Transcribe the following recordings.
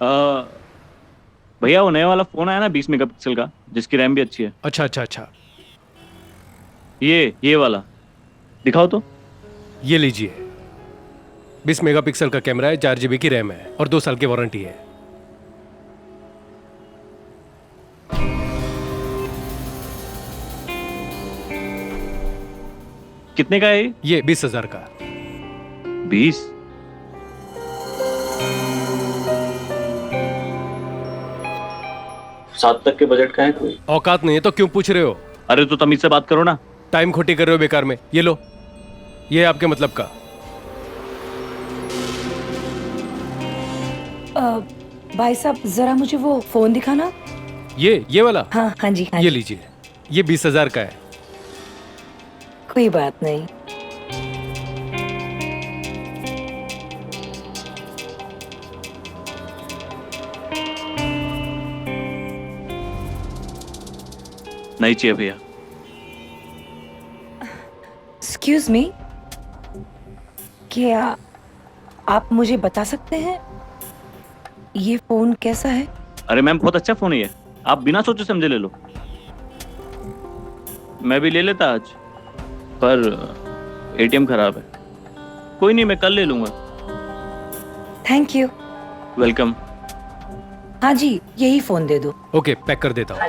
भैया वो नया वाला फोन आया ना 20 मेगापिक्सल का, जिसकी रैम भी अच्छी है। अच्छा अच्छा अच्छा। ये वाला दिखाओ तो। ये लीजिए। 20 मेगापिक्सल का कैमरा है, 4 GB की रैम है और 2 साल की वारंटी है। कितने का है ये? ये 20,000 का। 20? सात तक के बजट का है कोई? औकात नहीं है तो क्यों पूछ रहे हो? अरे तो तमीज से बात करो ना। टाइम खोटी कर रहे हो बेकार में। ये लो, ये है आपके मतलब का। भाई साहब जरा मुझे वो फोन दिखाना। ये वाला। हाँ हाँ जी हाँ ये जी। लीजिए, ये 20,000 का है। कोई बात नहीं। नहीं चाहिए भैया। एक्सक्यूज मी, क्या आप मुझे बता सकते हैं ये फोन कैसा है? अरे मैम बहुत अच्छा फोन है ये, आप बिना सोचे समझे ले लो। मैं भी ले लेता आज, पर एटीएम खराब है। कोई नहीं, मैं कल ले लूंगा। Thank you. वेलकम। हाँ जी, यही फोन दे दो। ओके, पैक कर देता हूँ।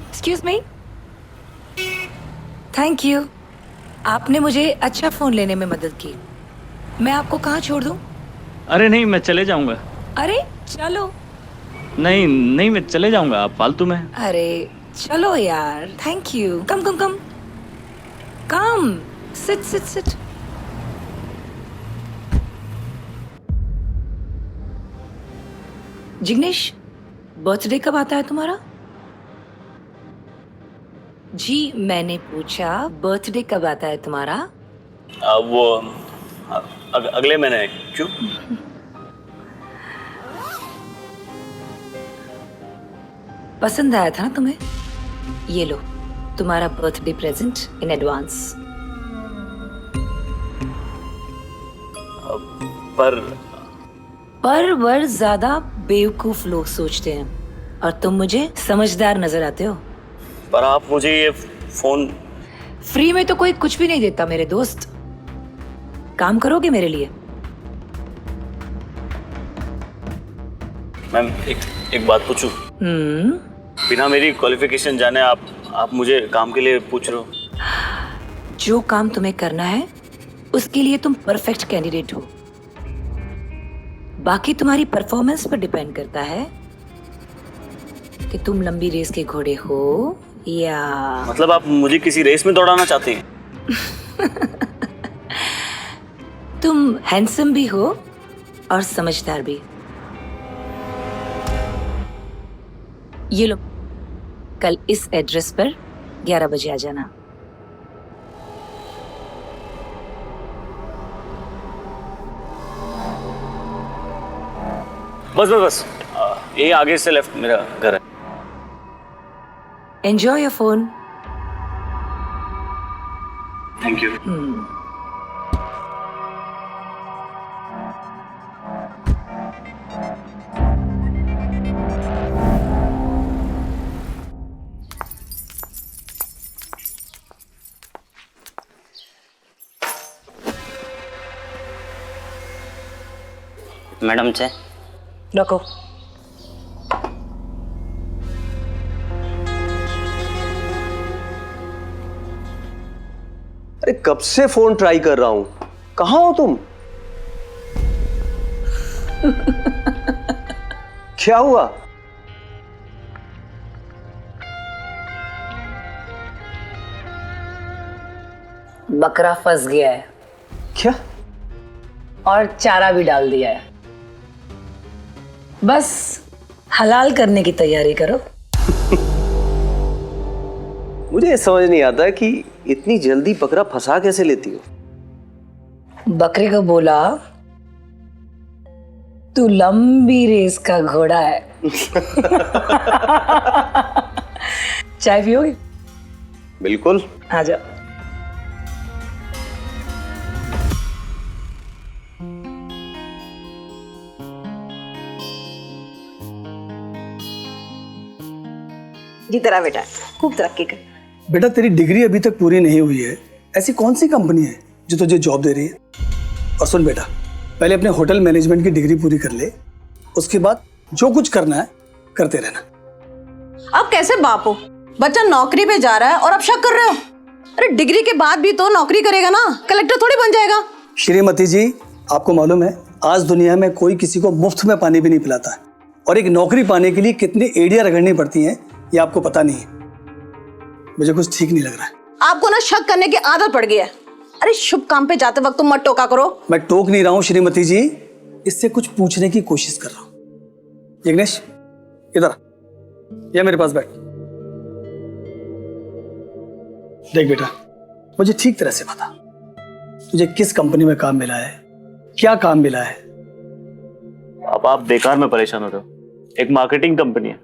Excuse me, thank you. आपने मुझे अच्छा फोन लेने में मदद की। मैं आपको कहाँ छोड़ दूँ? अरे नहीं, मैं चले जाऊंगा। अरे चलो। नहीं नहीं, मैं चले जाऊंगा, आप फालतू में। अरे चलो यार, thank you. Come come come come, sit sit sit. Jignesh, birthday कब आता है तुम्हारा? जी मैंने पूछा बर्थडे कब आता है तुम्हारा? वो अगले महीने। क्यों? पसंद आया था ना तुम्हें? ये लो तुम्हारा बर्थडे प्रेजेंट इन एडवांस। पर वर ज्यादा बेवकूफ लोग सोचते हैं और तुम मुझे समझदार नजर आते हो। पर आप मुझे ये फोन। फ्री में तो कोई कुछ भी नहीं देता मेरे दोस्त। काम करोगे मेरे लिए? मैम एक बात पूछूं? बिना मेरी क्वालिफिकेशन जाने आप मुझे काम के लिए पूछ रहे हो? जो काम तुम्हें करना है उसके लिए तुम परफेक्ट कैंडिडेट हो। बाकी तुम्हारी परफॉर्मेंस पर डिपेंड करता है कि तुम लंबी रेस के घोड़े हो या। मतलब आप मुझे किसी रेस में दौड़ाना चाहते हैं? तुम हैंडसम भी हो और समझदार भी। ये लो, कल इस एड्रेस पर 11 बजे आ जाना। बस बस बस, ये आगे से लेफ्ट मेरा घर है। Enjoy your phone. Thank you. Madam से रखो। अरे कब से फोन ट्राई कर रहा हूं, कहां हो तुम? क्या हुआ? बकरा फंस गया है। क्या? और चारा भी डाल दिया है। बस हलाल करने की तैयारी करो। मुझे समझ नहीं आता कि इतनी जल्दी बकरा फंसा कैसे लेती हो। बकरे को बोला तू लंबी रेस का घोड़ा है। चाय पियोगे? बिल्कुल। आ जाओ। जीतरा बेटा, खूब तरक्की कर। बेटा तेरी डिग्री अभी तक पूरी नहीं हुई है, ऐसी कौन सी कंपनी है जो तुझे जॉब दे रही है? और सुन बेटा, पहले अपने होटल मैनेजमेंट की डिग्री पूरी कर ले, उसके बाद जो कुछ करना है करते रहना। अब कैसे बाप हो, बच्चा नौकरी पे जा रहा है और अब शक कर रहे हो? अरे डिग्री के बाद भी तो नौकरी करेगा ना, कलेक्टर थोड़ी बन जाएगा। श्रीमती जी, आपको मालूम है आज दुनिया में कोई किसी को मुफ्त में पानी भी नहीं पिलाता है, और एक नौकरी पाने के लिए कितनी एड़ियां रगड़नी पड़ती हैं ये आपको पता नहीं है। मुझे कुछ ठीक नहीं लग रहा है। आपको ना शक करने की आदत पड़ गई है। अरे शुभ काम पे जाते वक्त तुम मत टोका करो। मैं टोक नहीं रहा हूं श्रीमती जी, इससे कुछ पूछने की कोशिश कर रहा हूं। यज्ञेश इधर या मेरे पास बैठ। देख बेटा, मुझे ठीक तरह से बता, तुझे किस कंपनी में काम मिला है, क्या काम मिला है? अब आप बेकार में परेशान हो रहे हो। एक मार्केटिंग कंपनी है,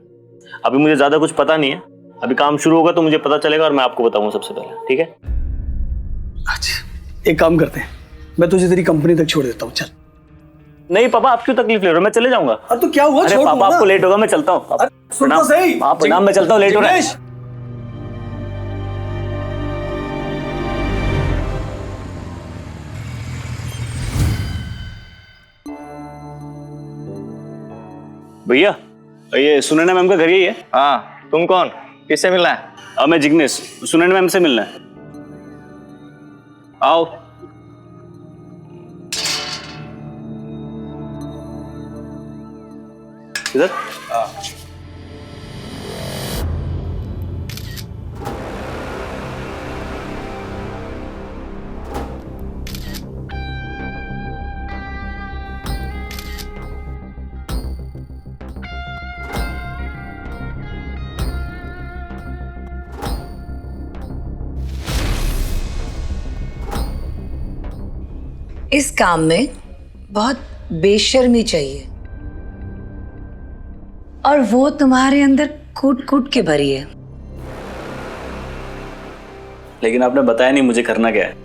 अभी मुझे ज्यादा कुछ पता नहीं है। अभी काम शुरू होगा तो मुझे पता चलेगा और मैं आपको बताऊंगा सबसे पहले, ठीक है? अच्छा एक काम करते हैं, मैं तुझे तेरी कंपनी तक छोड़ देता हूँ, चल। नहीं पापा, आप क्यों तकलीफ ले रहे हो? मैं चले जाऊंगा। अब तो क्या हुआ? अरे छोड़ पापा दूंगा आपको ना। लेट होगा, मैं चलता हूँ। अरे सुन तो सही। प्रणाम, मैं चलता हूँ, लेट हो रहा है। जिग्नेश! भैया, ये सुनैना मैम का घर यही है? हाँ, तुम कौन, किससे मिलना है? अब मैं जिग्नेश, सुनैना मैम से मिलना है। आओ। इधर। इस काम में बहुत बेशर्मी चाहिए, और वो तुम्हारे अंदर कूट कूट के भरी है। लेकिन आपने बताया नहीं मुझे करना क्या है।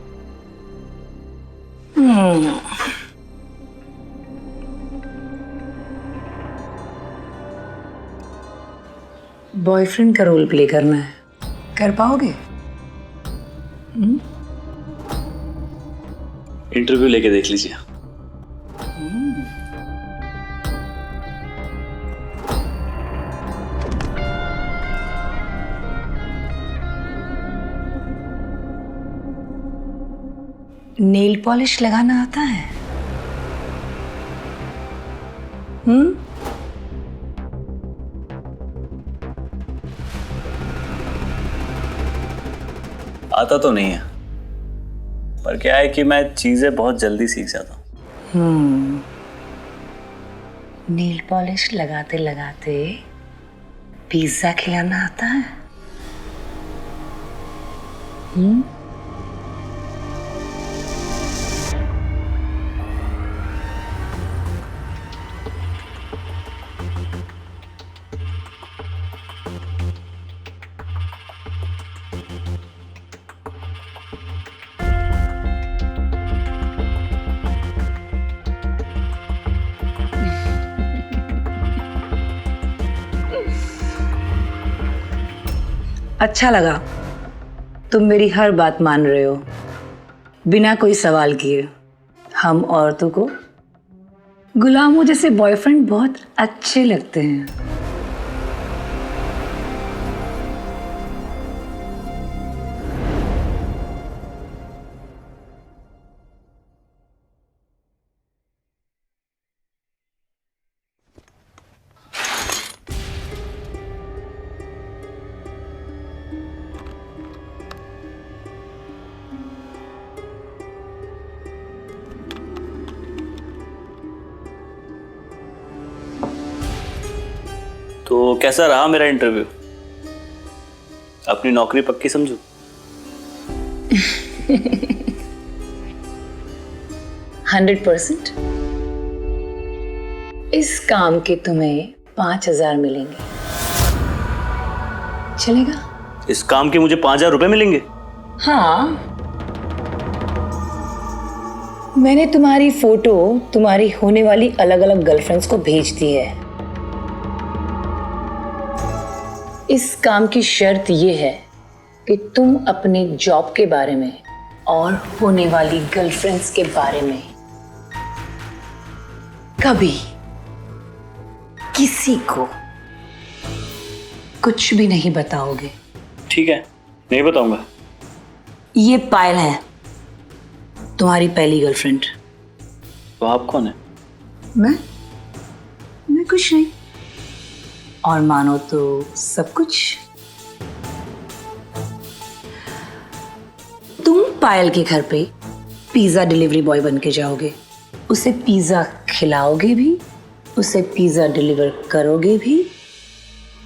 बॉयफ्रेंड का रोल प्ले करना है, कर पाओगे? इंटरव्यू लेके देख लीजिए। नेल पॉलिश लगाना आता है? आता तो नहीं है, पर क्या है कि मैं चीजें बहुत जल्दी सीख जाता हूँ। नेल पॉलिश लगाते लगाते पिज्जा खिलाना आता है? अच्छा लगा, तुम मेरी हर बात मान रहे हो बिना कोई सवाल किए। हम औरतों को गुलामों जैसे बॉयफ्रेंड बहुत अच्छे लगते हैं। तो कैसा रहा मेरा इंटरव्यू? अपनी नौकरी पक्की समझू? 100%। इस काम के तुम्हें 5,000 मिलेंगे, चलेगा? इस काम के मुझे 5,000 रुपए मिलेंगे? हाँ, मैंने तुम्हारी फोटो तुम्हारी होने वाली अलग अलग गर्लफ्रेंड्स को भेज दी है। इस काम की शर्त यह है कि तुम अपने जॉब के बारे में और होने वाली गर्लफ्रेंड्स के बारे में कभी किसी को कुछ भी नहीं बताओगे। ठीक है, नहीं बताऊंगा। ये पायल है, तुम्हारी पहली गर्लफ्रेंड। तो आप कौन है? मैं कुछ नहीं, और मानो तो सब कुछ। तुम पायल के घर पे पिज्जा डिलीवरी बॉय बन के जाओगे, उसे पिज्जा खिलाओगे भी, उसे पिज्जा डिलीवर करोगे भी,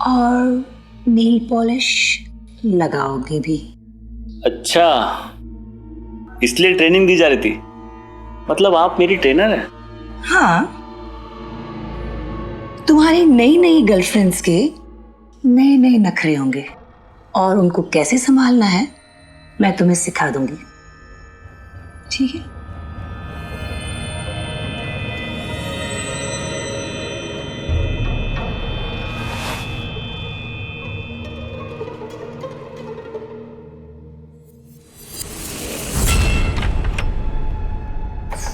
और नेल पॉलिश लगाओगे भी। अच्छा, इसलिए ट्रेनिंग दी जा रही थी। मतलब आप मेरी ट्रेनर हैं? हाँ, तुम्हारी नई नई गर्लफ्रेंड्स के नए नए नखरे होंगे, और उनको कैसे संभालना है मैं तुम्हें सिखा दूंगी। ठीक है?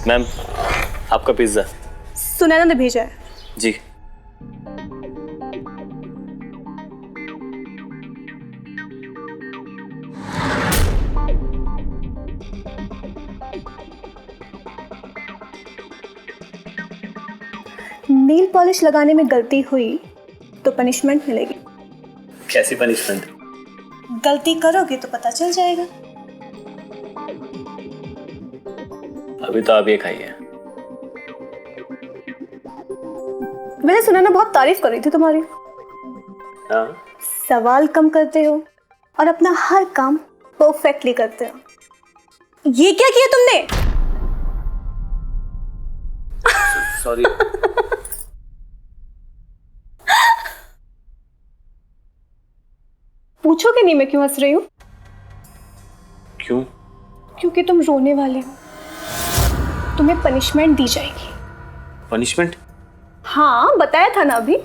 मैम, आपका पिज्जा। सुनैना ने भेजा है। जी। नेल पॉलिश लगाने में गलती हुई तो पनिशमेंट मिलेगी। कैसी पनिशमेंट? गलती करोगे तो पता चल जाएगा। अभी तो आप ये खाइए। वैसे सुनैना बहुत तारीफ कर रही थी तुम्हारी। हाँ? सवाल कम करते हो और अपना हर काम परफेक्टली करते हो। ये क्या किया तुमने? सॉरी। पूछोगे नहीं मैं क्यों हंस रही हूँ? क्यों? क्योंकि तुम रोने वाले हो। तुम्हें पनिशमेंट दी जाएगी। पनिशमेंट? हाँ, बताया था ना अभी।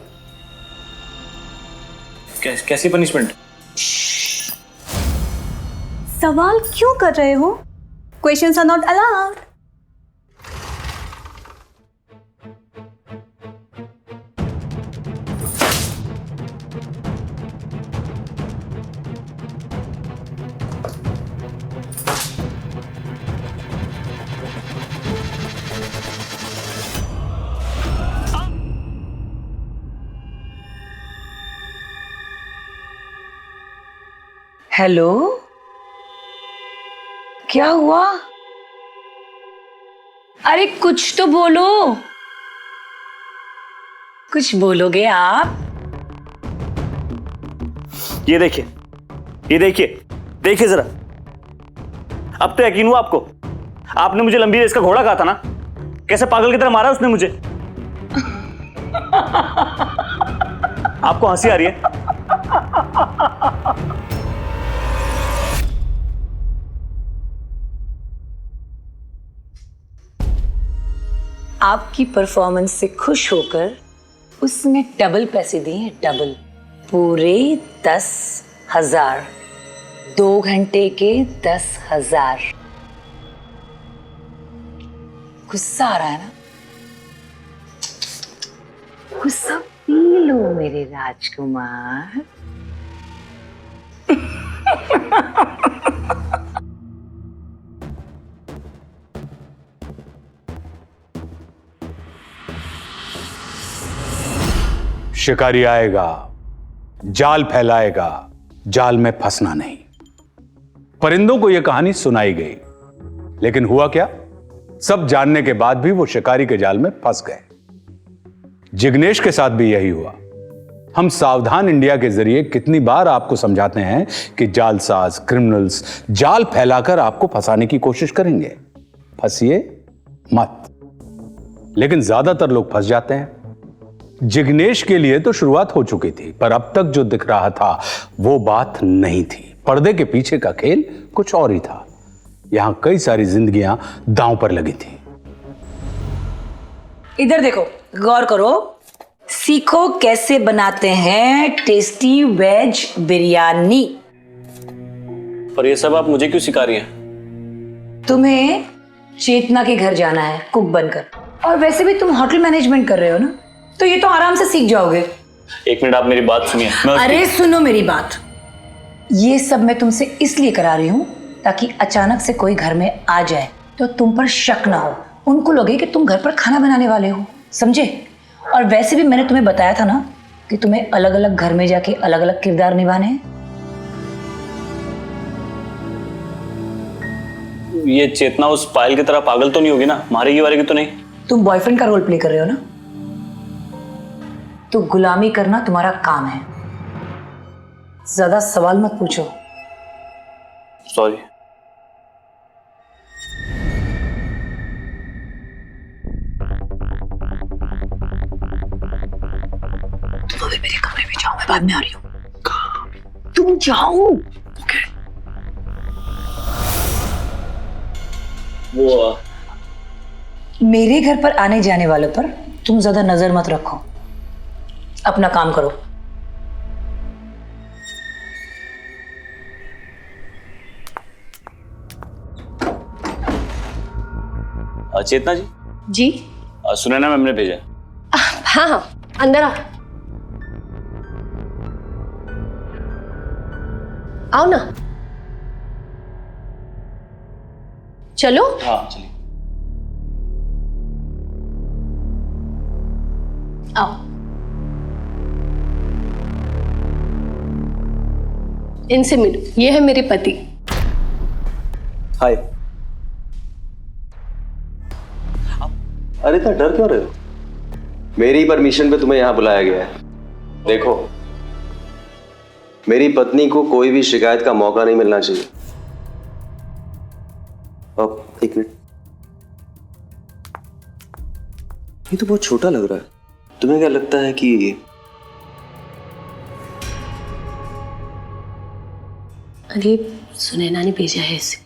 कैसी पनिशमेंट? सवाल क्यों कर रहे हो? Questions are not allowed. Hello, क्या हुआ? अरे कुछ तो बोलो, कुछ बोलोगे आप? ये देखिए, ये देखिए, देखिए जरा। अब तो यकीन हुआ आपको? आपने मुझे लंबी रेस का घोड़ा कहा था ना? कैसे पागल की तरह मारा उसने मुझे। आपको हंसी आ रही है? आपकी परफॉर्मेंस से खुश होकर उसने डबल पैसे दिए हैं, डबल। पूरे 10,000। 2 घंटे के 10,000। गुस्सा आ रहा है ना? गुस्सा पी लो मेरे राजकुमार। शिकारी आएगा, जाल फैलाएगा, जाल में फंसना नहीं। परिंदों को यह कहानी सुनाई गई, लेकिन हुआ क्या? सब जानने के बाद भी वो शिकारी के जाल में फंस गए। जिग्नेश के साथ भी यही हुआ। हम सावधान इंडिया के जरिए कितनी बार आपको समझाते हैं कि जालसाज, क्रिमिनल्स जाल फैलाकर आपको फंसाने की कोशिश करेंगे। फंसिए मत। लेकिन ज्यादातर लोग फंस जाते हैं। जिग्नेश के लिए तो शुरुआत हो चुकी थी, पर अब तक जो दिख रहा था वो बात नहीं थी। पर्दे के पीछे का खेल कुछ और ही था। यहां कई सारी जिंदगियां दांव पर लगी थी। इधर देखो, गौर करो, सीखो कैसे बनाते हैं टेस्टी वेज बिरयानी। पर ये सब आप मुझे क्यों सिखा रही हैं? तुम्हें चेतना के घर जाना है कुक बनकर, और वैसे भी तुम होटल मैनेजमेंट कर रहे हो ना, तो ये तो आराम से सीख जाओगे। एक मिनट, आप मेरी बात सुनिए। अरे सुनो मेरी बात, ये सब मैं तुमसे इसलिए करा रही हूँ ताकि अचानक से कोई घर में आ जाए तो तुम पर शक ना हो, उनको लगे कि तुम घर पर खाना बनाने वाले हो, समझे? और वैसे भी मैंने तुम्हें बताया था ना कि तुम्हें अलग अलग घर में जाके अलग अलग किरदार निभाने हैं। ये चेतना उस पायल की तरह पागल तो नहीं होगी ना? मारेगी वारेगी तो नहीं? तुम बॉयफ्रेंड का रोल प्ले कर रहे हो ना, तो गुलामी करना तुम्हारा काम है। ज्यादा सवाल मत पूछो। सॉरी। तुम अभी मेरे कमरे में जाओ, मैं बाद में आ रही हूँ। तुम जाओ। वो मेरे घर पर आने जाने वालों पर तुम ज्यादा नजर मत रखो, अपना काम करो। चेतना जी। जी सुने ना, मैंने भेजा। हाँ हाँ, अंदर आओ। आओ ना, चलो। हाँ चलिए। आओ, इनसे मिलो, ये है मेरे पति। हाय। अरे इतना डर क्यों रहे हो? मेरी परमिशन पे तुम्हें यहां बुलाया गया है। देखो, मेरी पत्नी को कोई भी शिकायत का मौका नहीं मिलना चाहिए। अब एक मिनट, ये तो बहुत छोटा लग रहा है। तुम्हें क्या लगता है कि अरे सुनैना ने भेजा है इसे।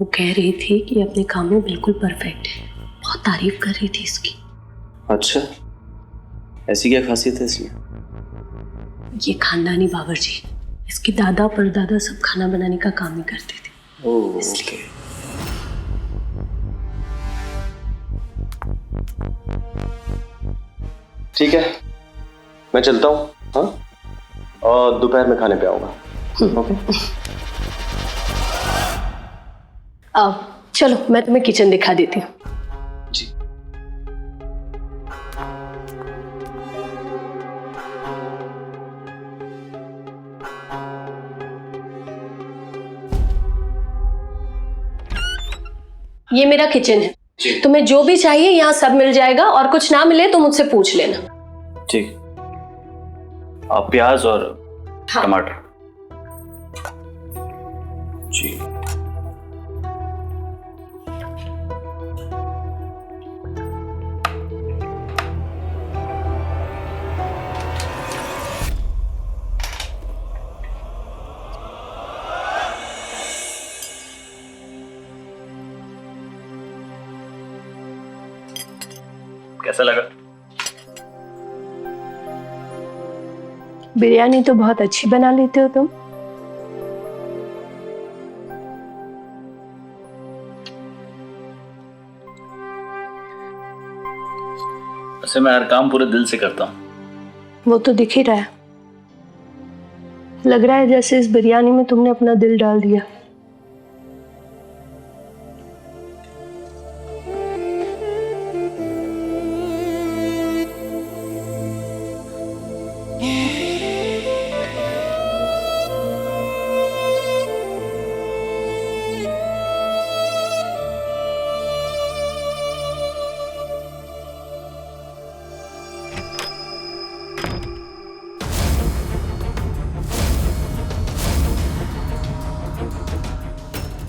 वो कह रही थी कि अपने काम में बिल्कुल परफेक्ट है, बहुत तारीफ कर रही थी इसकी। अच्छा, ऐसी क्या खासियत है इसमें? ये खानदानी बावर्ची, इसके दादा परदादा सब खाना बनाने का काम ही करते थे। ओह, इसलिए ठीक है, मैं चलता हूँ। हाँ, और दोपहर में खाने पे आऊंगा। ओके। आओ चलो, मैं तुम्हें किचन दिखा देती हूँ। जी। ये मेरा किचन है, तुम्हें जो भी चाहिए यहाँ सब मिल जाएगा, और कुछ ना मिले तो मुझसे पूछ लेना। ठीक। आप प्याज और हाँ। टमाटर। जी। कैसा लगा? बिरयानी तो बहुत अच्छी बना लेते हो तुम। वैसे मैं हर काम पूरे दिल से करता हूँ। वो तो दिख ही रहा है, लग रहा है जैसे इस बिरयानी में तुमने अपना दिल डाल दिया।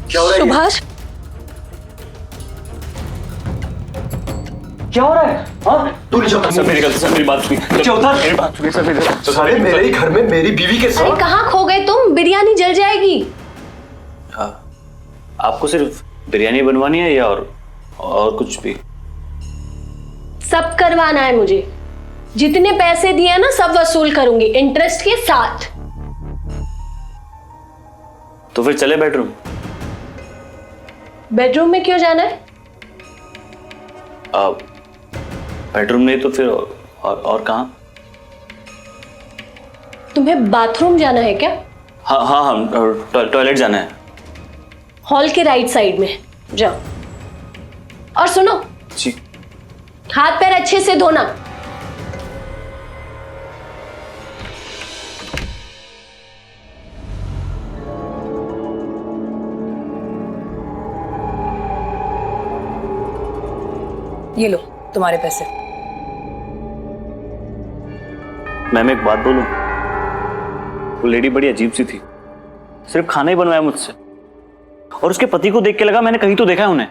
क्या हो रहा है? सुभाष, क्या हो रहा है? हाँ, तू नीचे उतर। सर मेरी गलती, सर मेरी बात सुनिए। नीचे उतर। मेरी बात सुनिए सर, मेरी बात सारे मेरे ही घर में मेरी बीवी के अरे साथ। कहाँ खो गए तुम? बिरयानी जल जाएगी। आपको सिर्फ बिरयानी बनवानी है या और कुछ भी? सब करवाना है मुझे। जितने पैसे दिए हैं ना सब वसूल करूंगी इंटरेस्ट के साथ। तो फिर चले बेडरूम। बेडरूम में क्यों जाना है? बेडरूम नहीं तो फिर और कहाँ? तुम्हें बाथरूम जाना है क्या? हाँ हाँ हाँ, टॉयलेट जाना है। हॉल के राइट साइड में जाओ। और सुनो, जी। हाथ पैर अच्छे से धोना। ये लो तुम्हारे पैसे। मैम एक बात बोलूं, वो लेडी बड़ी अजीब सी थी, सिर्फ खाना ही बनवाया मुझसे, और उसके पति को देख के लगा मैंने कहीं तो देखा है उन्हें।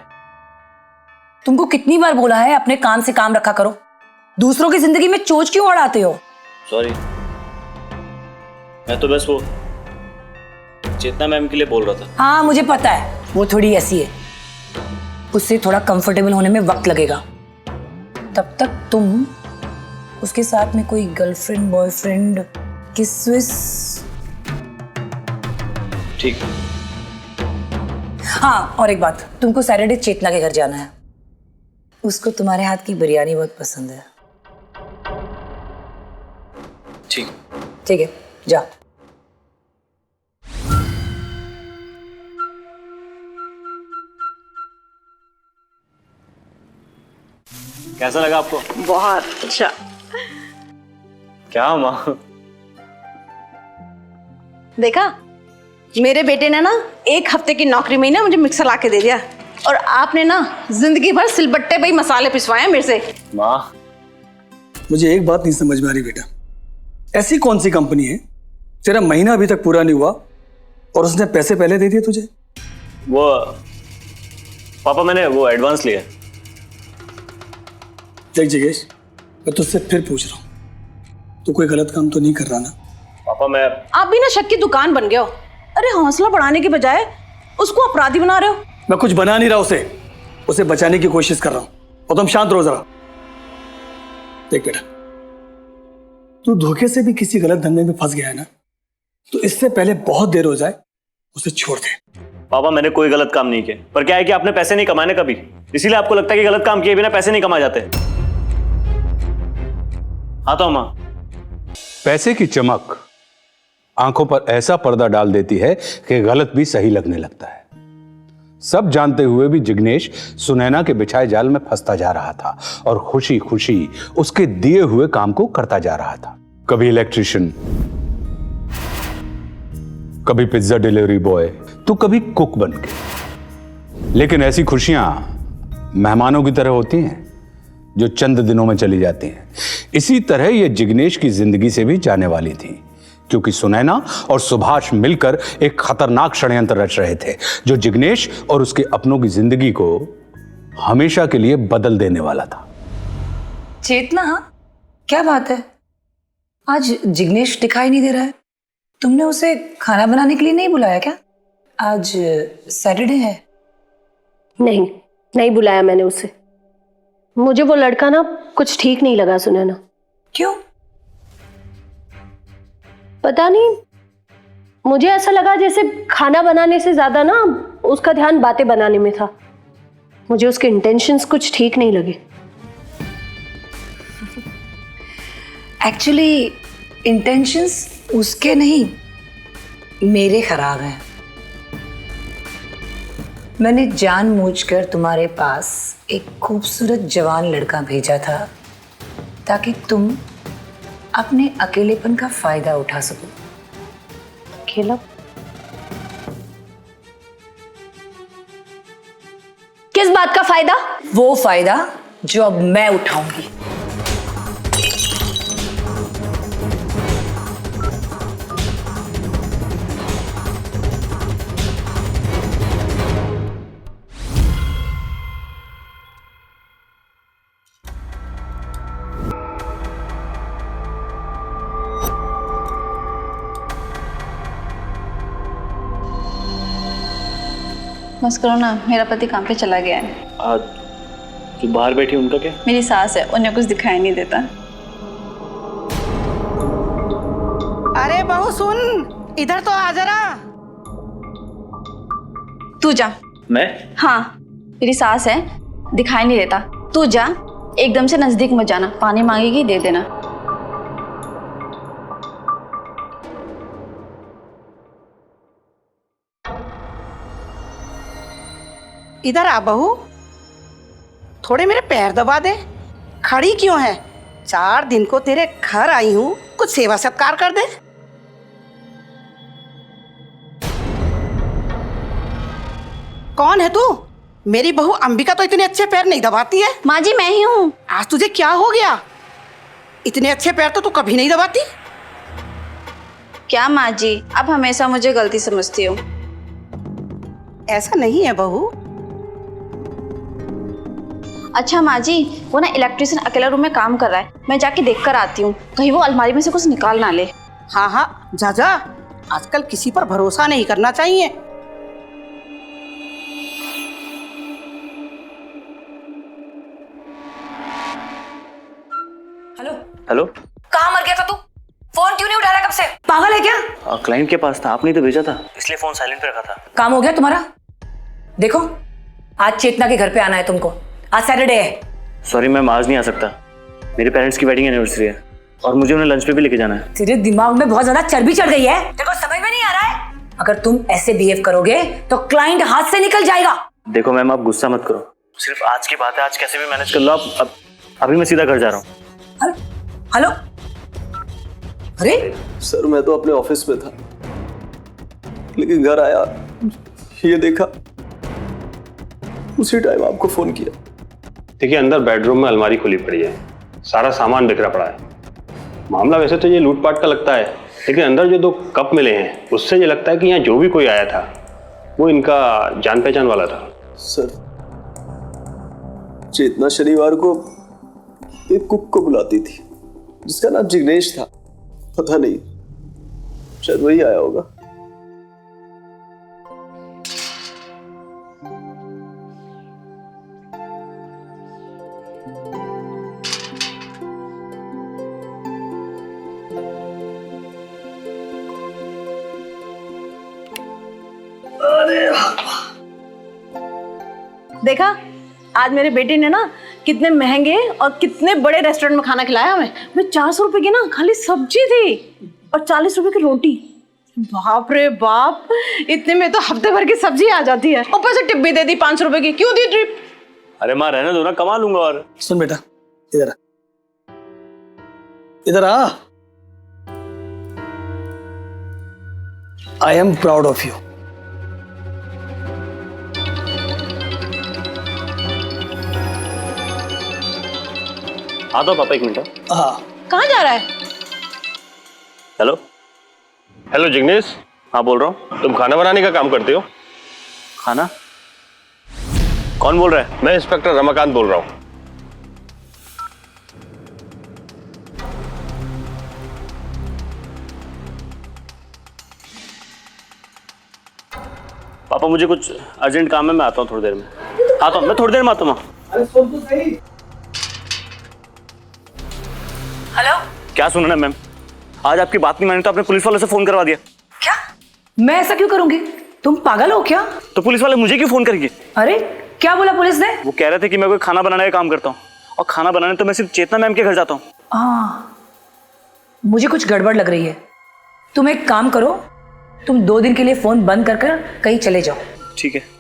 तुमको कितनी बार बोला है अपने काम से काम रखा करो, दूसरों की जिंदगी में चोट क्यों अड़ाते हो? सॉरी, मैं तो बस वो चेतना मैम के लिए बोल रहा था। हाँ मुझे पता है, वो थोड़ी ऐसी है, उससे थोड़ा कंफर्टेबल होने में वक्त लगेगा। तब तक तुम उसके साथ में कोई गर्लफ्रेंड बॉयफ्रेंड किस विस। ठीक। हाँ और एक बात, तुमको सैटरडे चेतना के घर जाना है, उसको तुम्हारे हाथ की बिरयानी बहुत पसंद है। ठीक। ठीक है जा। कैसा लगा आपको? बहुत अच्छा। क्या माँ? देखा, मेरे बेटे ने ना 1 हफ्ते की नौकरी में ही ना मुझे मिक्सर ला के दे दिया, और आपने ना जिंदगी भर सिलबट्टे पे ही मसाले पिसवाए हैं मेरे से। माँ मुझे एक बात नहीं समझ में आ रही बेटा, ऐसी कौन सी कंपनी है तेरा महीना अभी तक पूरा नहीं हुआ और उसने पैसे पहले दे दिए तुझे? वो पापा मैंने वो एडवांस लिया। देख जिगेश, मैं तुझसे फिर पूछ रहा हूँ, तू कोई गलत काम तो नहीं कर रहा ना? पापा मैं आप भी ना शक की दुकान बन गए हो। अरे हौसला बढ़ाने के बजाय उसको अपराधी बना रहे हो। मैं कुछ बना नहीं रहा, उसे बचाने की कोशिश कर रहा हूँ, और तुम शांत रहो जरा। देख बेटा, तू धोखे से भी किसी गलत धंधे में फंस गया है ना, तो इससे पहले बहुत देर हो जाए उसे छोड़ दे। पापा मैंने कोई गलत काम नहीं किया, पर क्या है कि आपने पैसे नहीं कमाए ना कभी, इसीलिए आपको लगता है कि गलत काम किए बिना पैसे नहीं कमाए जाते। आता हूं मां। पैसे की चमक आंखों पर ऐसा पर्दा डाल देती है कि गलत भी सही लगने लगता है। सब जानते हुए भी जिग्नेश सुनैना के बिछाए जाल में फंसता जा रहा था और खुशी खुशी उसके दिए हुए काम को करता जा रहा था। कभी इलेक्ट्रिशियन, कभी पिज्जा डिलीवरी बॉय, तो कभी कुक बन के। लेकिन ऐसी खुशियां मेहमानों की तरह होती हैं जो चंद दिनों में चली जाती हैं। इसी तरह यह जिग्नेश की जिंदगी से भी जाने वाली थी, क्योंकि सुनैना और सुभाष मिलकर एक खतरनाक षड्यंत्र रच रहे थे जो जिग्नेश और उसके अपनों की जिंदगी को हमेशा के लिए बदल देने वाला था। चेतना, क्या बात है, आज जिग्नेश दिखाई नहीं दे रहा है? तुमने उसे खाना बनाने के लिए नहीं बुलाया क्या? आज सैटरडे है। नहीं, नहीं बुलाया मैंने उसे। मुझे वो लड़का ना कुछ ठीक नहीं लगा सुनैना। क्यों? पता नहीं, मुझे ऐसा लगा जैसे खाना बनाने से ज्यादा ना उसका ध्यान बातें बनाने में था। मुझे उसके इंटेंशंस कुछ ठीक नहीं लगे। एक्चुअली इंटेंशंस उसके नहीं, मेरे खराब हैं। मैंने जानबूझकर तुम्हारे पास एक खूबसूरत जवान लड़का भेजा था ताकि तुम अपने अकेलेपन का फायदा उठा सको। अकेला? किस बात का फायदा? वो फायदा जो अब मैं उठाऊंगी। बस करो ना, मेरा पति काम पे चला गया है। आज जो बाहर बैठी उनका क्या? मेरी सास है, उन्हें कुछ दिखाई नहीं देता। अरे बहू सुन, इधर तो आ जरा। तू जा। मैं? हाँ, मेरी सास है, दिखाई नहीं देता। तू जा, एकदम से नजदीक मत जाना, पानी मांगेगी दे देना। इधर आ बहू, थोड़े मेरे पैर दबा दे। खड़ी क्यों है? 4 दिन को तेरे घर आई हूं, कुछ सेवा सत्कार कर दे। कौन है तू? मेरी बहू अंबिका तो इतने अच्छे पैर नहीं दबाती है। माँ जी मैं ही हूँ। आज तुझे क्या हो गया? इतने अच्छे पैर तो तू कभी नहीं दबाती। क्या माँ जी, अब हमेशा मुझे गलती समझती हो। ऐसा नहीं है बहू। अच्छा माँ जी, वो ना इलेक्ट्रिशियन अकेला रूम में काम कर रहा है, मैं जाके देख कर आती हूँ, कहीं वो अलमारी में से कुछ निकाल ना ले। हाँ हाँ, जा जा। आजकल किसी पर भरोसा नहीं करना चाहिए। Hello, hello. कहाँ मर गया था तू? फोन क्यों नहीं उठा रहा कब से? पागल है क्या? क्लाइंट के पास था, आपने तो भेजा था, इसलिए फोन साइलेंट पे रखा था। काम हो गया तुम्हारा? देखो, आज चेतना के घर पे आना है तुमको। आज सैटरडे है। सॉरी मैम, आज नहीं आ सकता, मेरे पेरेंट्स की वेडिंग एनिवर्सरी है और मुझे उन्हें लंच पे भी लेके जाना है। तेरे दिमाग में बहुत ज्यादा चर्बी चढ़ गई है, तेरे को समझ में नहीं आ रहा है? अगर तुम ऐसे बिहेव करोगे तो क्लाइंट हाथ से निकल जाएगा। देखो मैम, आप गुस्सा मत करो, सिर्फ आज की बात है, आज कैसे भी मैनेज कर लो आप। अब अभी मैं सीधा घर जा रहा हूँ। हेलो, अरे सर मैं तो अपने ऑफिस में था, लेकिन घर आया, ये देखा, उसी टाइम आपको फोन किया। देखिए, अंदर बेडरूम में अलमारी खुली पड़ी है, सारा सामान बिखरा पड़ा है। मामला वैसे तो ये लूटपाट का लगता है, लेकिन अंदर जो 2 कप मिले हैं उससे ये लगता है कि यहाँ जो भी कोई आया था वो इनका जान पहचान वाला था। सर, चेतना शनिवार को एक कुक को बुलाती थी जिसका नाम जिग्नेश था। पता नहीं, शायद वही आया होगा। देखा, आज मेरे बेटे ने ना कितने महंगे और कितने बड़े रेस्टोरेंट में खाना खिलाया हमें। मैं 400 रुपए की ना खाली सब्जी थी और 40 रुपए की रोटी। बाप रे बाप, इतने में तो हफ्ते भर की सब्जी आ जाती है। ऊपर से टिप भी दे दी 500 रुपए की। क्यों दी ट्रिप? अरे माँ रहने दो ना, कमा लूंगा। और सुन बेटा, इधर आ, इधर आ। I am proud of you. आ दो पापा, 1 मिनट। हाँ, कहाँ जा रहा है? हेलो। हेलो जिग्नेश। हाँ बोल रहा हूँ। तुम खाना बनाने का काम करते हो? खाना? कौन बोल रहा है? मैं इंस्पेक्टर रमाकांत बोल रहा हूँ। पापा मुझे कुछ अर्जेंट काम है, मैं आता हूँ थोड़ी देर में। आता हूँ, मैं थोड़ी देर में आता हूँ। अरे सुन तो सही। हेलो, क्या सुना ना मैम, आज आपकी बात नहीं मानी तो आपने पुलिस वाले से फोन करवा दिया। क्या? मैं ऐसा क्यों करूंगी? तुम पागल हो क्या? तो पुलिस वाले मुझे क्यों फोन करेंगे? अरे क्या बोला पुलिस ने? वो कह रहे थे कि मैं कोई खाना बनाने का काम करता हूँ, और खाना बनाने तो मैं सिर्फ चेतना मैम के घर जाता हूँ। मुझे कुछ गड़बड़ लग रही है। तुम एक काम करो, तुम 2 दिन के लिए फोन बंद कर कर कहीं चले जाओ। ठीक है।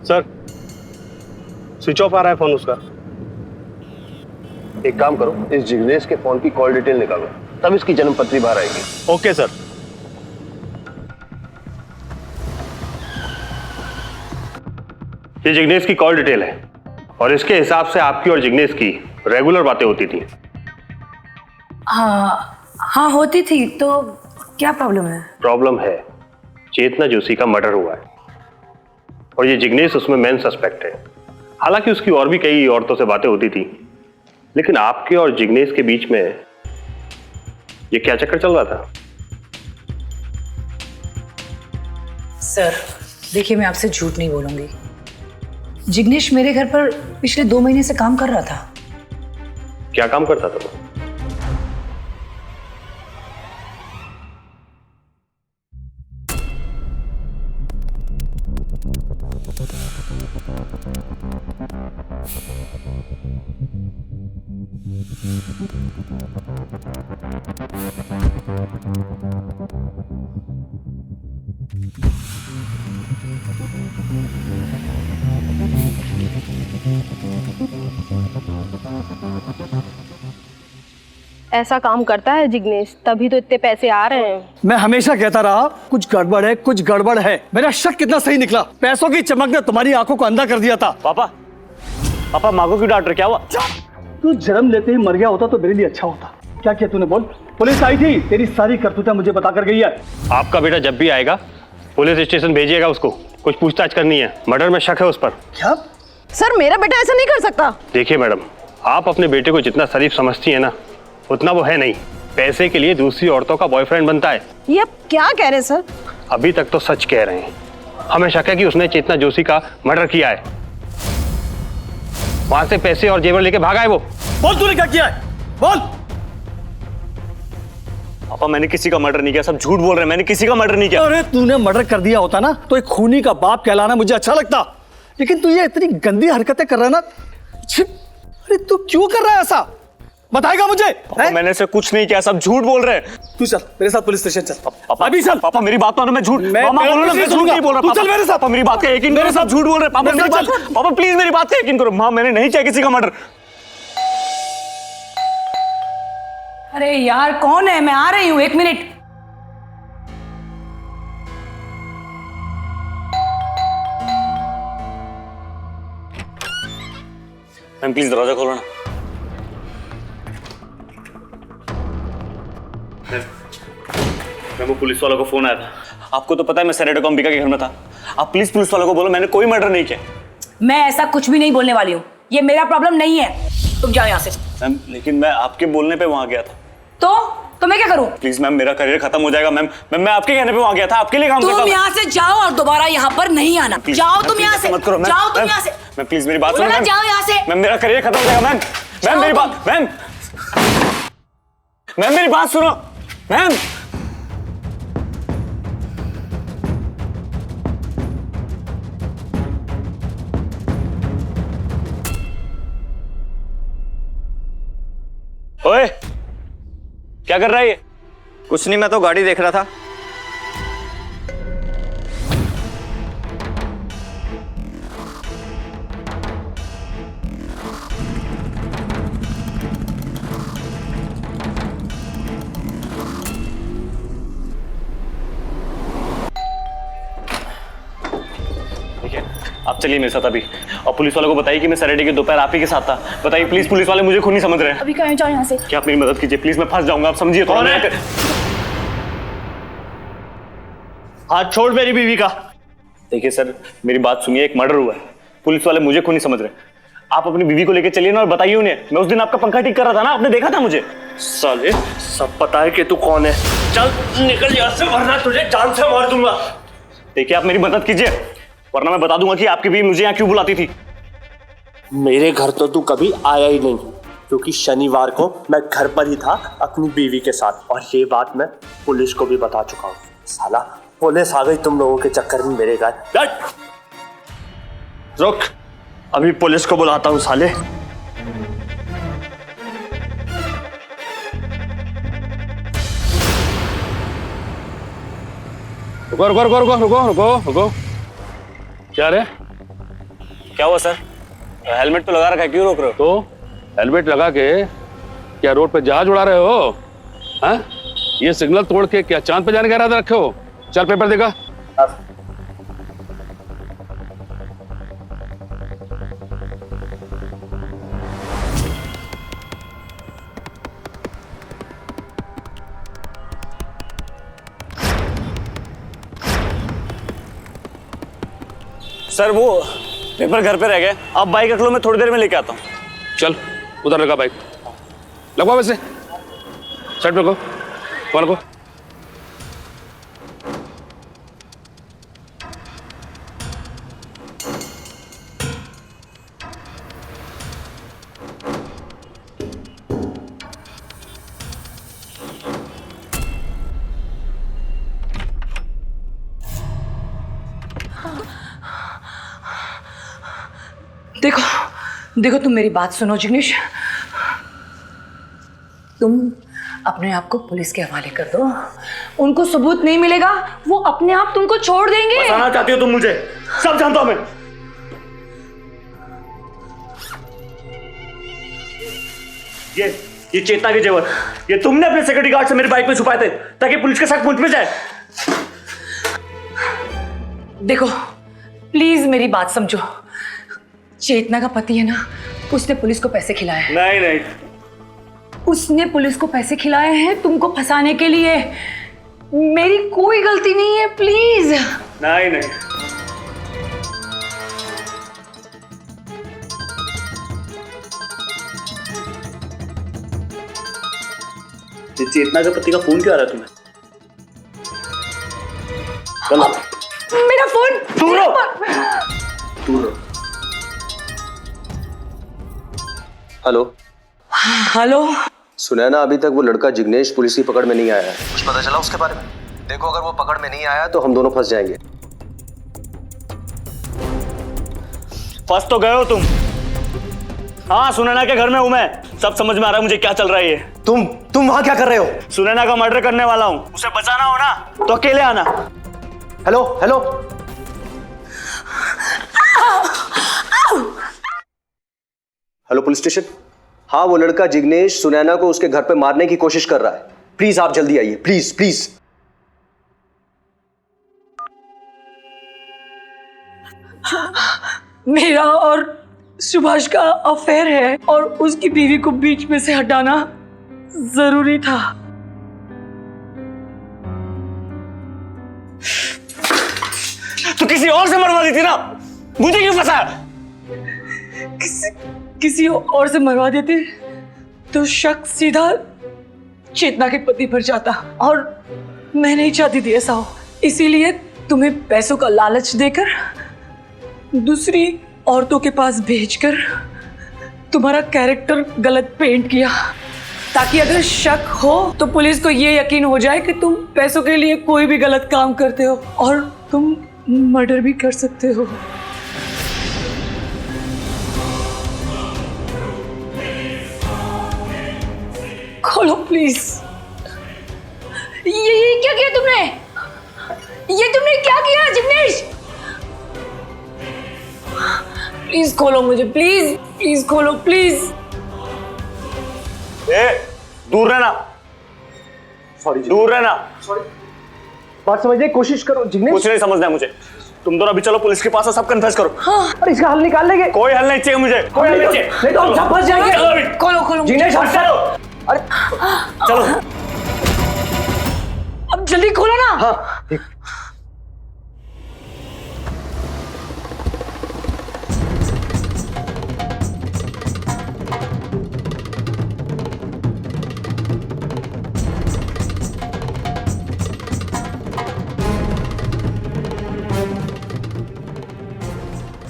सर, स्विच ऑफ आ रहा है फोन उसका। एक काम करो, इस जिग्नेश के फोन की कॉल डिटेल निकालो, तब इसकी जन्मपत्री बाहर आएगी। Okay sir. ये जिग्नेश की कॉल डिटेल है और इसके हिसाब से आपकी और जिग्नेश की रेगुलर बातें होती थी। हाँ होती थी। तो क्या प्रॉब्लम है? प्रॉब्लम है, चेतना जोशी का मर्डर हुआ है और ये जिग्नेश उसमें मेन सस्पेक्ट है। हालांकि उसकी और भी कई औरतों से बातें होती थी, लेकिन आपके और जिग्नेश के बीच में ये क्या चक्कर चल रहा था? सर देखिए, मैं आपसे झूठ नहीं बोलूंगी। जिग्नेश मेरे घर पर पिछले 2 महीने से काम कर रहा था। क्या काम करता था वो? ऐसा काम करता है जिग्नेश, तभी तो इतने पैसे आ रहे हैं। मैं हमेशा कहता रहा कुछ गड़बड़ है, कुछ गड़बड़ है। मेरा शक कितना सही निकला। पैसों की चमक ने तुम्हारी आंखों को अंधा कर दिया था। पापा माँ को क्यों डांट रहे? क्या हुआ? तू जन्म लेते ही मर गया होता तो मेरे लिए अच्छा होता। क्या किया तूने बोल? पुलिस आई थी, तेरी सारी करतूतें मुझे बता कर गई है। आपका बेटा जब भी आएगा पुलिस स्टेशन भेजिएगा उसको, कुछ पूछताछ करनी है। मर्डर में शक है उस पर। क्या? सर मेरा बेटा ऐसा नहीं कर सकता। देखिए मैडम, आप अपने बेटे को जितना शरीफ समझती है ना, उतना वो है नहीं। पैसे के लिए दूसरी औरतों का बॉयफ्रेंड बनता है। ये आप क्या कह रहे हैं सर? अभी तक तो सच कह रहे हैं। हमें शक है कि उसने चेतना जोशी का मर्डर किया है। वहां से पैसे और जेवर लेके भागा है वो। बोल तूने क्या किया है? बोल। पापा मैंने किसी का मर्डर नहीं किया, सब झूठ बोल रहे हैं। मैंने किसी का मर्डर नहीं किया। अरे तूने मर्डर कर दिया होता ना तो एक खूनी का बाप कहलाना मुझे अच्छा लगता, लेकिन तू ये इतनी गंदी हरकतें कर रहा है ना। अरे तू क्यों कर रहा है ऐसा? बताएगा मुझे? मैंने ऐसे कुछ नहीं किया, सब झूठ बोल रहे हैं। तू चल मेरे साथ पुलिस स्टेशन चल। पापा अभी चल। पापा मेरी बात मानो, मैं झूठ मैं झूठ नहीं बोल रहा। तू चल मेरे साथ। पापा मेरी बात का यकीन करो, सब झूठ बोल रहे हैं। पापा प्लीज मेरी बात का यकीन करो। माँ मैंने नहीं किया किसी का मर्डर। अरे यार कौन है? मैं आ रही हूँ, 1 मिनट। मैम प्लीज दरवाजा खोलो ना। मैम वो पुलिस वालों को फोन आया था। आपको तो पता है मैं सैटरडे को अंबिका के घर में था। आप प्लीज पुलिस वालों को बोलो मैंने कोई मर्डर नहीं किया। मैं ऐसा कुछ भी नहीं बोलने वाली हूँ, ये मेरा प्रॉब्लम नहीं है। तुम जाओ यहाँ से। मैम लेकिन मैं आपके बोलने पे वहां गया था। तो मैं क्या करूँ? प्लीज मैम मेरा करियर खत्म हो जाएगा। मैम मैं आपके कहने पे वहां गया था, आपके लिए काम करता था। तुम यहाँ से जाओ और दोबारा यहाँ पर नहीं आना। जाओ तुम यहाँ से। मत करो। जाओ तुम यहाँ से। मैम प्लीज मेरी बात सुनो। जाओ यहाँ से। मैम मेरा करियर खत्म हो जाएगा। मैम मेरी बात। मैम मेरी बात सुनो। मैम ओए क्या कर रहा है ये? कुछ नहीं, मैं तो गाड़ी देख रहा था। आप चलिए मेरे साथ अभी, और पुलिस वालों को बताइए कि मैं सैटरडे के दोपहर आप ही के साथ था। बताइए प्लीज, पुलिस वाले मुझे खुद नहीं समझ रहे हैं। अभी कहीं जाओ यहाँ से। क्या आप मेरी मदद कीजिए प्लीज, मैं फंस जाऊंगा। आप समझिए थोड़ा। हाथ छोड़ मेरी बीवी का। देखिए सर मेरी बात सुनिए, एक मर्डर हुआ है, पुलिस वाले मुझे खुद नहीं समझ रहे। आप अपनी बीवी को लेकर चलिए ना और बताइए उन्हें। मैं उस दिन आपका पंखा ठीक कर रहा था ना, आपने देखा था मुझे। साले सब पता है कि तू कौन है। चल निकल यहाँ से वरना तुझे जान से मार दूंगा। देखिए आप मेरी मदद कीजिए, वरना मैं बता दूंगा कि आपकी बीवी मुझे यहाँ क्यों बुलाती थी। मेरे घर तो तू कभी आया ही नहीं, क्योंकि शनिवार को मैं घर पर ही था अपनी बीवी के साथ, और ये बात मैं पुलिस को भी बता चुका हूँ। साला पुलिस आ गई तुम लोगों के चक्कर में मेरे घर। रुक, अभी पुलिस को बुलाता हूँ साले। रुको रुको रुको रुको रुको रुको रुको। क्या रे? क्या हुआ सर? हेलमेट तो लगा रखा है, क्यों रोक रहे हो? तो हेलमेट लगा के क्या रोड पे जहाज उड़ा रहे हो? हाँ? ये सिग्नल तोड़ के क्या चांद पे जाने का इरादा रखे हो? चल पेपर देखा। सर वो पेपर घर पे रह गए, आप बाइक रख लो, मैं थोड़ी देर में लेके आता हूँ। चल उधर लगा बाइक, लगवा वैसे साइड पे को कौन को। देखो देखो, तुम मेरी बात सुनो जिग्नेश, तुम अपने आप को पुलिस के हवाले कर दो। उनको सबूत नहीं मिलेगा, वो अपने आप तुमको छोड़ देंगे। बताना चाहती हो तुम मुझे? सब जानता हूं मैं। ये चेतना के जेवर, ये तुमने अपने सिक्योरिटी गार्ड से मेरी बाइक में छुपाए थे ताकि पुलिस के साथ मुझ पे जाए। देखो प्लीज मेरी बात समझो, चेतना का पति है ना, उसने पुलिस को पैसे खिलाए हैं। नहीं नहीं, उसने पुलिस को पैसे खिलाए हैं तुमको फंसाने के लिए। मेरी कोई गलती नहीं है, प्लीज। नहीं नहीं, ये चेतना के पति का फोन क्यों आ रहा है तुम्हें? चलो मेरा फोन दूर रहो, दूर रहो। हेलो हेलो, सुनैना, अभी तक वो लड़का जिग्नेश पुलिस की पकड़ में नहीं आया है। कुछ पता चला उसके बारे में? देखो, अगर वो पकड़ में नहीं आया तो हम दोनों फंस जाएंगे। फंस तो गए हो तुम। हाँ, सुनैना के घर में हूं मैं, सब समझ में आ रहा है मुझे क्या चल रहा है ये। तुम वहां क्या कर रहे हो? सुनैना का मर्डर करने वाला हूं, उसे बचाना हो ना तो अकेले आना। Hello hello hello, police station. हाँ, वो लड़का जिग्नेश सुनैना को उसके घर पे मारने की कोशिश कर रहा है। प्लीज आप जल्दी आइए, प्लीज प्लीज। मेरा और सुभाष का अफेयर है और उसकी बीवी को बीच में से हटाना जरूरी था। तो किसी और से मरवा दी थी ना, मुझे क्यों फंसाया? किसी और से मरवा देते तो शक सीधा चेतना के पति पर जाता, और मैं नहीं चाहती थी ऐसा हो। इसीलिए तुम्हें पैसों का लालच देकर दूसरी औरतों के पास भेजकर तुम्हारा कैरेक्टर गलत पेंट किया, ताकि अगर शक हो तो पुलिस को ये यकीन हो जाए कि तुम पैसों के लिए कोई भी गलत काम करते हो और तुम मर्डर भी कर सकते हो। खोलो प्लीज। ये क्या किया तुमने? ये तुमने क्या किया जिग्नेश? प्लीज खोलो मुझे, प्लीज प्लीज खोलो प्लीज। दूर रहना, सॉरी, दूर रहना। सॉरी, बात समझने की कोशिश करो जिग्नेश। कुछ नहीं समझना है मुझे, तुम दोनों अभी चलो पुलिस के पास और सब कन्फेस करो। हाँ, और इसका हल निकाल लेंगे। कोई हल नहीं चाहिए मुझे, कोई हल नहीं चाहिए। नहीं तो हम सब फंस जाएंगे। चलो अभी, खोलो खोलो जिग्नेश हट चलो। अरे चलो, अब जल्दी खोलो ना। हाँ,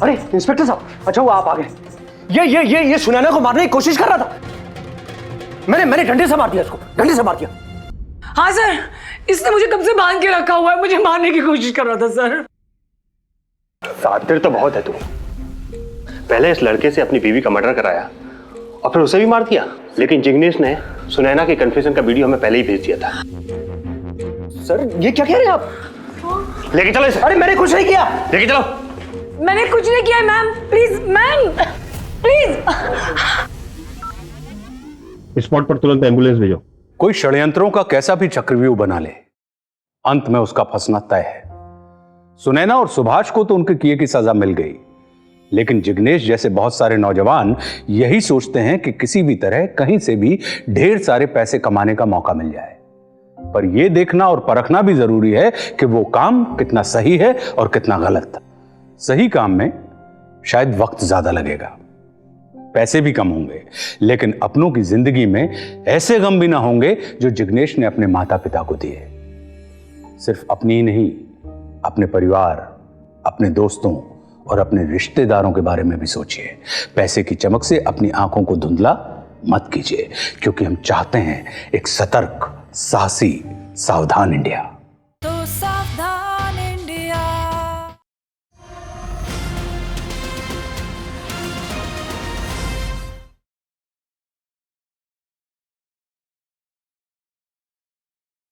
अरे इंस्पेक्टर साहब, अच्छा वो आप आ गए। ये सुनैना को मारने की कोशिश कर रहा था। मैंने डंडे से मार दिया इसको, डंडे से मार दिया। हाँ सर, इसने मुझे कब से बांध के रखा हुआ है, मुझे मारने की कोशिश कर रहा था सर। शातिर तो बहुत है तू। पहले इस लड़के से अपनी बीवी का मर्डर कराया और फिर उसे भी मार दिया, लेकिन जिग्नेश ने सुनैना के कन्फेशन का वीडियो हमें पहले ही भेज दिया था। सर ये क्या कह रहे हैं आप? लेके चलो इसे। अरे मैंने कुछ नहीं किया। लेके चलो। मैंने कुछ नहीं किया ma'am, please ma'am, please. Spot पर तुरंत एम्बुलेंस भेजो। कोई षड्यंत्रों का कैसा भी चक्रव्यूह बना ले, अंत में उसका फंसना तय है। सुनैना और सुभाष को तो उनके किए की सजा मिल गई, लेकिन जिग्नेश जैसे बहुत सारे नौजवान यही सोचते हैं कि किसी भी तरह कहीं से भी ढेर सारे पैसे कमाने का मौका मिल जाए। पर यह देखना और परखना भी जरूरी है कि वो काम कितना सही है और कितना गलत। सही काम में शायद वक्त ज्यादा लगेगा, पैसे भी कम होंगे, लेकिन अपनों की जिंदगी में ऐसे गम भी ना होंगे जो जिग्नेश ने अपने माता पिता को दिए। सिर्फ अपनी ही नहीं, अपने परिवार, अपने दोस्तों और अपने रिश्तेदारों के बारे में भी सोचिए। पैसे की चमक से अपनी आंखों को धुंधला मत कीजिए, क्योंकि हम चाहते हैं एक सतर्क, साहसी, सावधान इंडिया।